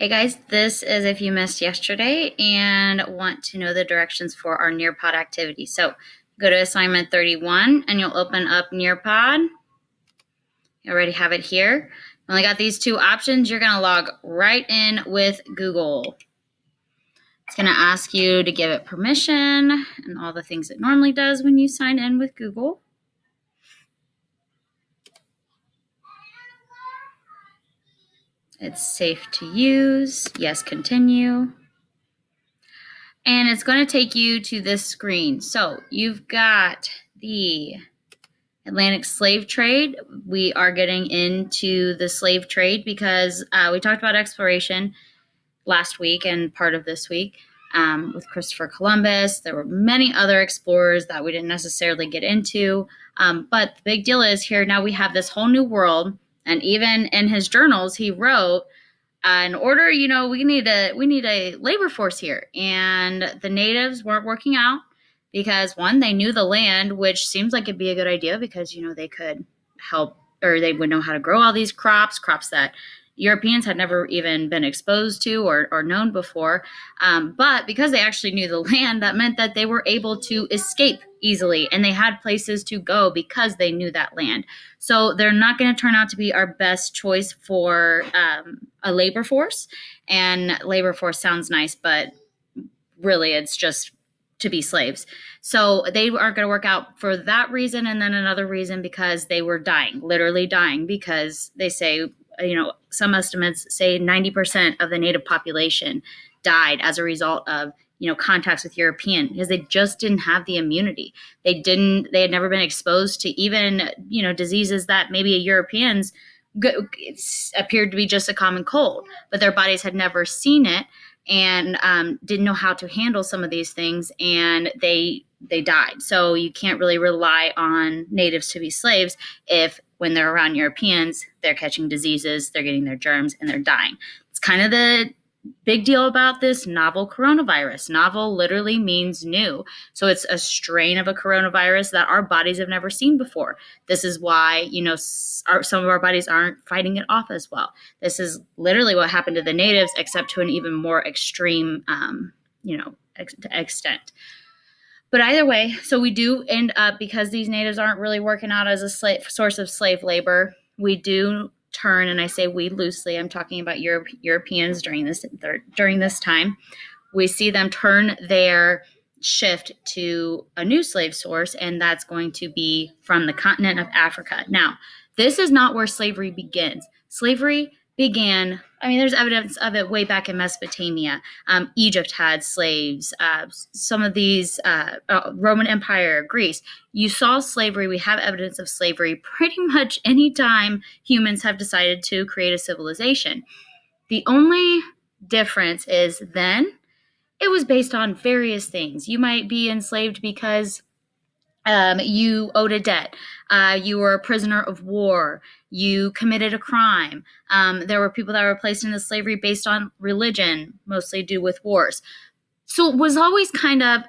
Hey guys, this is if you missed yesterday and want to know the directions for our Nearpod activity. So go to assignment 31 and you'll open up Nearpod. You already have it here. You only got these two options. You're going to log right in with Google. It's going to ask you to give it permission and all the things it normally does when you sign in with Google. It's safe to use. Yes, continue. And it's going to take you to this screen. So you've got the Atlantic slave trade. We are getting into the slave trade because we talked about exploration last week and part of this week with Christopher Columbus. There were many other explorers that we didn't necessarily get into. But the big deal is here now we have this whole new world. And even in his journals, he wrote, in order, we need a labor force here. And the natives weren't working out because one, they knew the land, which seems like it'd be a good idea because, they could help, or they would know how to grow all these crops that Europeans had never even been exposed to or known before. But because they actually knew the land, that meant that they were able to escape easily and they had places to go because they knew that land. So they're not going to turn out to be our best choice for a labor force. And labor force sounds nice, but really it's just to be slaves. So they aren't going to work out for that reason. And then another reason because they were dying, literally dying, because they say, some estimates say 90% of the native population died as a result of, contacts with European because they just didn't have the immunity. They had never been exposed to even, diseases that maybe Europeans appeared to be just a common cold, but their bodies had never seen it and didn't know how to handle some of these things, and they died. So you can't really rely on natives to be slaves if when they're around Europeans, they're catching diseases, they're getting their germs, and they're dying. It's kind of the big deal about this novel coronavirus. Novel literally means new. So it's a strain of a coronavirus that our bodies have never seen before. This is why, some of our bodies aren't fighting it off as well. This is literally what happened to the natives, except to an even more extreme, extent. But either way, so we do end up, because these natives aren't really working out as a source of slave labor, we do turn, and I say we loosely, I'm talking about Europeans during this time, we see them turn their shift to a new slave source, and that's going to be from the continent of Africa. Now, this is not where slavery begins. Slavery began, there's evidence of it way back in Mesopotamia. Egypt had slaves. Some of these, Roman Empire, Greece, you saw slavery. We have evidence of slavery pretty much any time humans have decided to create a civilization. The only difference is then it was based on various things. You might be enslaved because you owed a debt. You were a prisoner of war. You committed a crime. There were people that were placed into slavery based on religion, mostly due with wars. So it was always kind of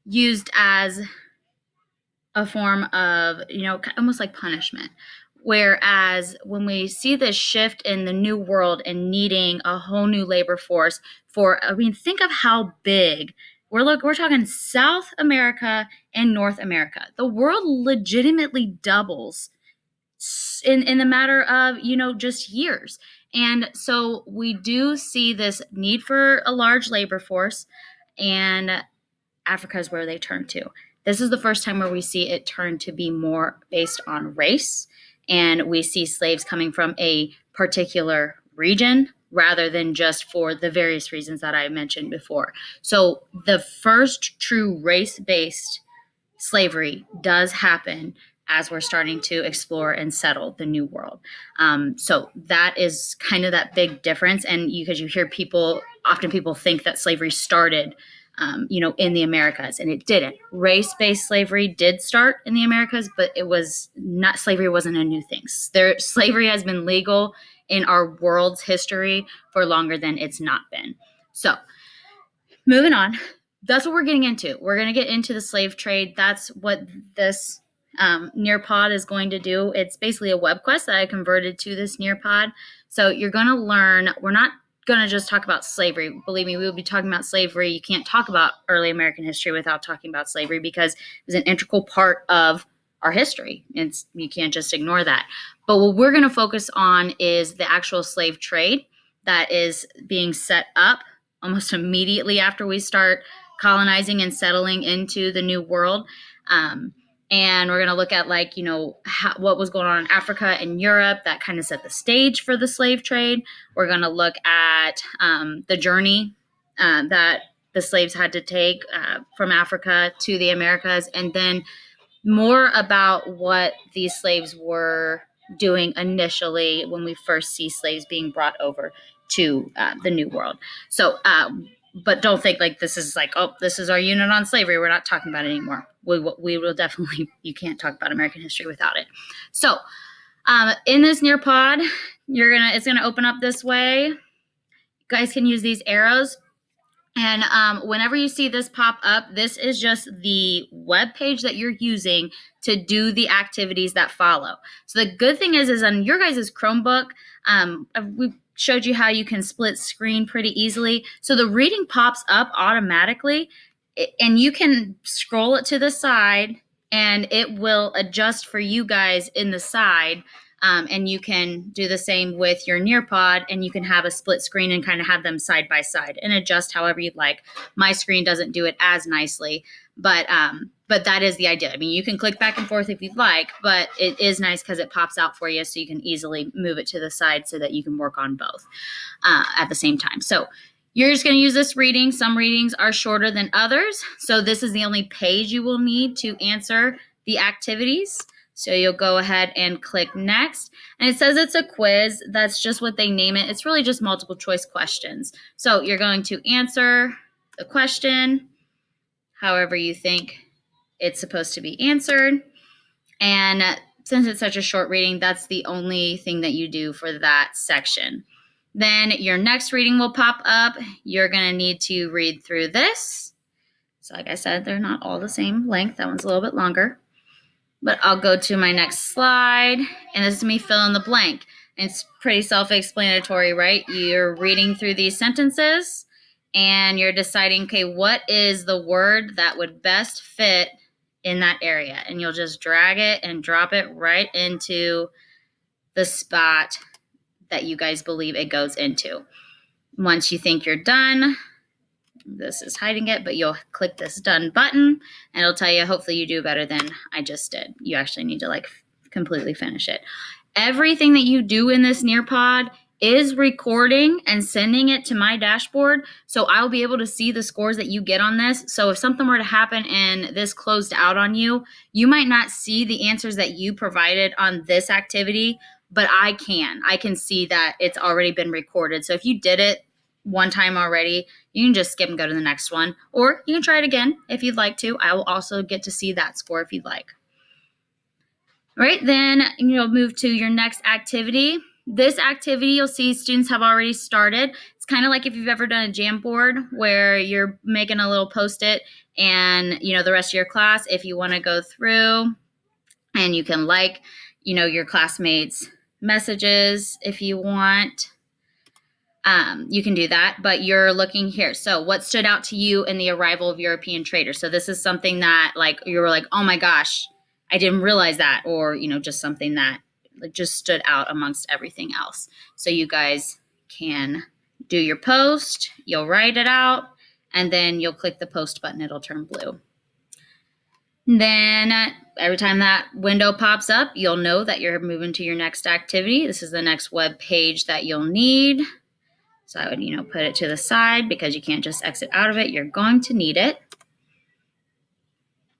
used as a form of, almost like punishment. Whereas when we see this shift in the new world and needing a whole new labor force think of how big we're talking South America and North America. The world legitimately doubles in the matter of, just years. And so we do see this need for a large labor force, and Africa is where they turn to. This is the first time where we see it turn to be more based on race, and we see slaves coming from a particular region rather than just for the various reasons that I mentioned before. So the first true race-based slavery does happen as we're starting to explore and settle the new world. So that is kind of that big difference. And because you hear people think that slavery started in the Americas, and it didn't. Race-based slavery did start in the Americas, but it was not, slavery wasn't a new thing. Slavery has been legal in our world's history for longer than it's not been. So moving on, that's what we're getting into. We're going to get into the slave trade. That's what this Nearpod is going to do. It's basically a web quest that I converted to this Nearpod. So you're going to learn, we're not going to just talk about slavery. Believe me, we will be talking about slavery. You can't talk about early American history without talking about slavery because it was an integral part of our history. You can't just ignore that. But what we're going to focus on is the actual slave trade that is being set up almost immediately after we start colonizing and settling into the New World. And we're going to look at what was going on in Africa and Europe that kind of set the stage for the slave trade. We're going to look at the journey that the slaves had to take from Africa to the Americas, and then more about what these slaves were doing initially when we first see slaves being brought over to the New World. So, but don't think like this is like, oh, this is our unit on slavery. We're not talking about it anymore. We will definitely, you can't talk about American history without it. So in this Nearpod, it's gonna open up this way. You guys can use these arrows. And whenever you see this pop up, this is just the web page that you're using to do the activities that follow. So the good thing is on your guys' Chromebook, we showed you how you can split screen pretty easily. So the reading pops up automatically, and you can scroll it to the side, and it will adjust for you guys in the side. And you can do the same with your Nearpod, and you can have a split screen and kind of have them side by side and adjust however you'd like. My screen doesn't do it as nicely, but that is the idea. I mean, you can click back and forth if you'd like, but it is nice because it pops out for you so you can easily move it to the side so that you can work on both at the same time. So you're just going to use this reading. Some readings are shorter than others. So this is the only page you will need to answer the activities. So you'll go ahead and click next. And it says it's a quiz. That's just what they name it. It's really just multiple choice questions. So you're going to answer the question however you think it's supposed to be answered. And since it's such a short reading, that's the only thing that you do for that section. Then your next reading will pop up. You're going to need to read through this. So like I said, they're not all the same length. That one's a little bit longer. But I'll go to my next slide, and this is me fill in the blank. It's pretty self-explanatory, right? You're reading through these sentences, and you're deciding, okay, what is the word that would best fit in that area? And you'll just drag it and drop it right into the spot that you guys believe it goes into. Once you think you're done, this is hiding it, but you'll click this done button and it'll tell you, hopefully you do better than I just did. You actually need to completely finish it. Everything that you do in this Nearpod is recording and sending it to my dashboard. So I'll be able to see the scores that you get on this. So if something were to happen and this closed out on you, you might not see the answers that you provided on this activity, but I can see that it's already been recorded. So if you did it one time already, you can just skip and go to the next one, or you can try it again if you'd like to. I will also get to see that score if you'd like. All right, then you'll move to your next activity. This activity, you'll see students have already started. It's kind of like if you've ever done a Jamboard where you're making a little Post-it and, the rest of your class, if you want to go through and you can your classmates' messages if you want. You can do that, but you're looking here. So what stood out to you in the arrival of European traders? So this is something that you were like, oh my gosh, I didn't realize that, or, just something that just stood out amongst everything else. So you guys can do your post, you'll write it out, and then you'll click the post button, it'll turn blue. Then every time that window pops up, you'll know that you're moving to your next activity. This is the next web page that you'll need. So I would, put it to the side because you can't just exit out of it. You're going to need it.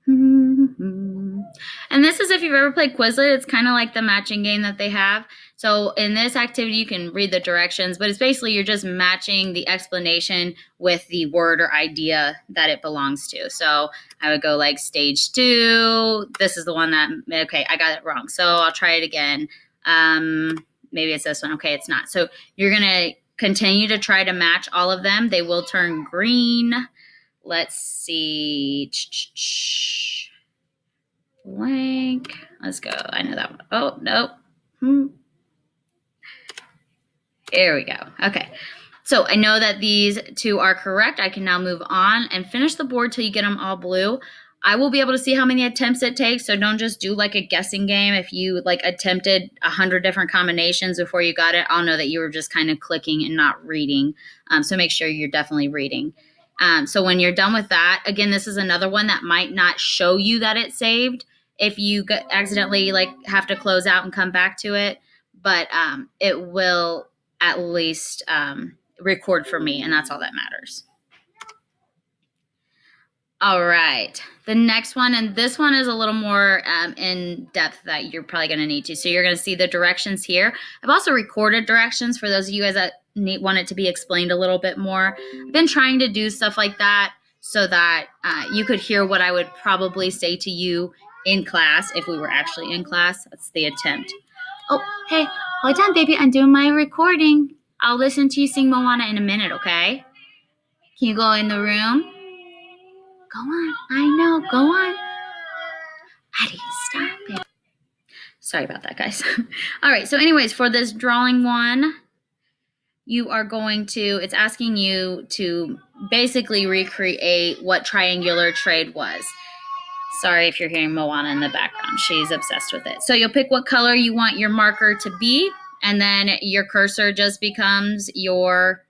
And this is if you've ever played Quizlet. It's kind of like the matching game that they have. So in this activity, you can read the directions, but it's basically you're just matching the explanation with the word or idea that it belongs to. So I would go stage 2. This is the one that, okay, I got it wrong. So I'll try it again. Maybe it's this one. Okay, it's not. So you're going to continue to try to match all of them. They will turn green. Let's see. blank. Let's go. I know that one. Oh, nope. Here we go. Okay. So I know that these two are correct. I can now move on and finish the board till you get them all blue. I will be able to see how many attempts it takes. So don't just do like a guessing game. If you like attempted 100 different combinations before you got it, I'll know that you were just kind of clicking and not reading. So make sure you're definitely reading. So when you're done with that, again, this is another one that might not show you that it's saved if you accidentally like have to close out and come back to it, but it will at least record for me, and that's all that matters. All right, the next one, and this one is a little more in depth that you're probably going to need to. So you're going to see the directions here. I've also recorded directions for those of you guys that want it to be explained a little bit more. I've been trying to do stuff like that so that you could hear what I would probably say to you in class if we were actually in class. That's the attempt. Oh, hey, hold on, baby. I'm doing my recording. I'll listen to you sing Moana in a minute, okay? Can you go in the room? Go on. I know. Go on. Addie, stop it. Sorry about that, guys. All right. So anyways, for this drawing one, you are going to, it's asking you to basically recreate what triangular trade was. Sorry if you're hearing Moana in the background. She's obsessed with it. So you'll pick what color you want your marker to be, and then your cursor just becomes your,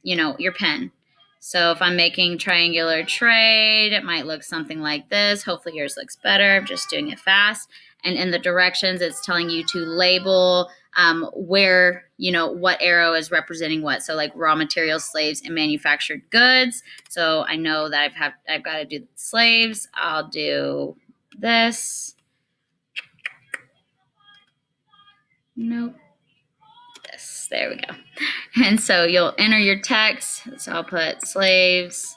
your pen. So if I'm making triangular trade, it might look something like this. Hopefully yours looks better. I'm just doing it fast. And in the directions, it's telling you to label where, what arrow is representing what. So like raw materials, slaves, and manufactured goods. So I know that I've got to do slaves. I'll do this. Nope. This. There we go. And so you'll enter your text. So I'll put slaves,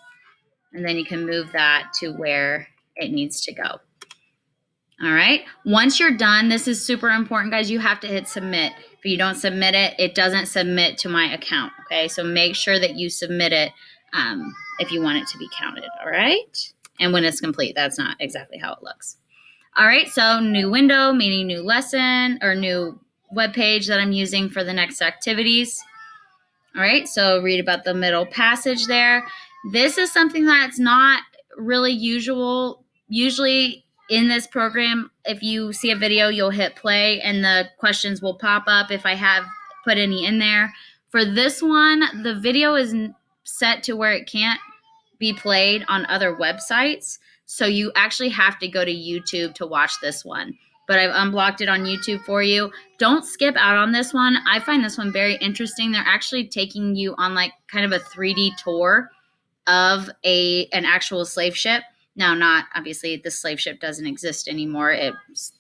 and then you can move that to where it needs to go. All right. Once you're done, this is super important, guys. You have to hit submit. If you don't submit it, it doesn't submit to my account. Okay. So make sure that you submit it if you want it to be counted. All right. And when it's complete, that's not exactly how it looks. All right. So new window, meaning new lesson or new web page that I'm using for the next activities. All right. So read about the middle passage there. This is something that's not really usual. Usually in this program, if you see a video, you'll hit play and the questions will pop up if I have put any in there. For this one, the video is set to where it can't be played on other websites. So you actually have to go to YouTube to watch this one. But I've unblocked it on YouTube for you. Don't skip out on this one. I find this one very interesting. They're actually taking you on like kind of a 3D tour of an actual slave ship. Now, not obviously the slave ship doesn't exist anymore. It's,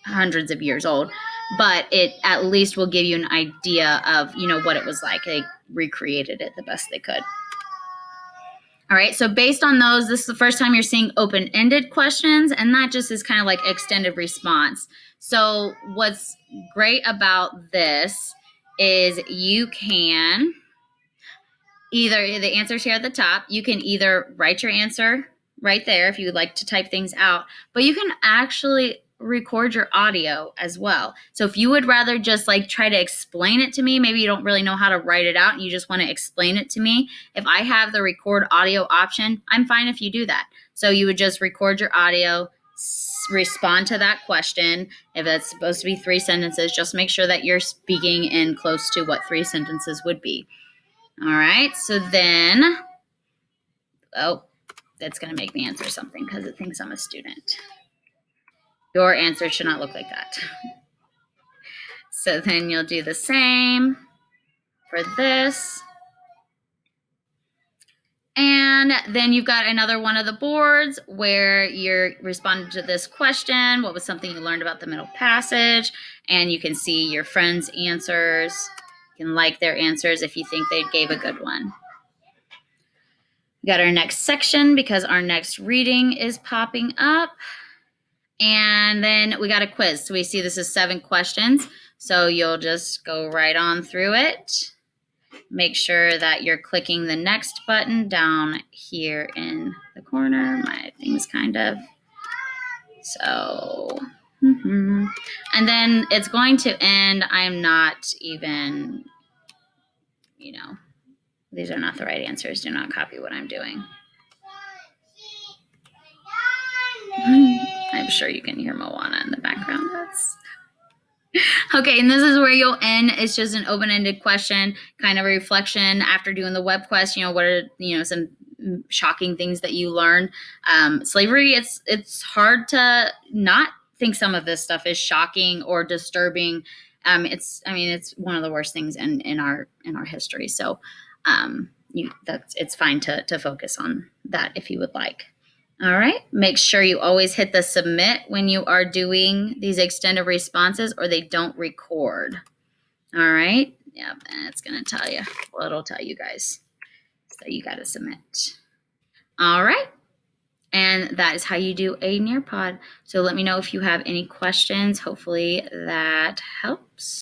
hundreds of years old, but it at least will give you an idea of, what it was like. They recreated it the best they could. All right, so based on those, this is the first time you're seeing open-ended questions, and that just is kind of like extended response. So what's great about this is you can either, the answer's here at the top, you can either write your answer right there if you would like to type things out, but you can actually record your audio as well. So if you would rather just like try to explain it to me, maybe you don't really know how to write it out and you just want to explain it to me, if I have the record audio option, I'm fine if you do that. So you would just record your audio, respond to that question. If it's supposed to be 3 sentences, just make sure that you're speaking in close to what 3 sentences would be. All right, so then, that's going to make me answer something because it thinks I'm a student. Your answer should not look like that. So then you'll do the same for this. And then you've got another one of the boards where you're responding to this question. What was something you learned about the middle passage? And you can see your friends' answers. You can like their answers if you think they gave a good one. We got our next section because our next reading is popping up. And then we got a quiz. So we see this is 7 questions. So you'll just go right on through it. Make sure that you're clicking the next button down here in the corner. My thing's kind of So, and then it's going to end. I'm not even, these are not the right answers. Do not copy what I'm doing. I'm sure you can hear Moana in the background. That's okay, and this is where you'll end. It's just an open-ended question, kind of a reflection after doing the web quest. What are some shocking things that you learned? Slavery. It's hard to not think some of this stuff is shocking or disturbing. It's one of the worst things in our history. So it's fine to focus on that if you would like. All right. Make sure you always hit the submit when you are doing these extended responses or they don't record. All right. Yep. And it's going to tell you. Well, it'll tell you guys. So you got to submit. All right. And that is how you do a Nearpod. So let me know if you have any questions. Hopefully that helps.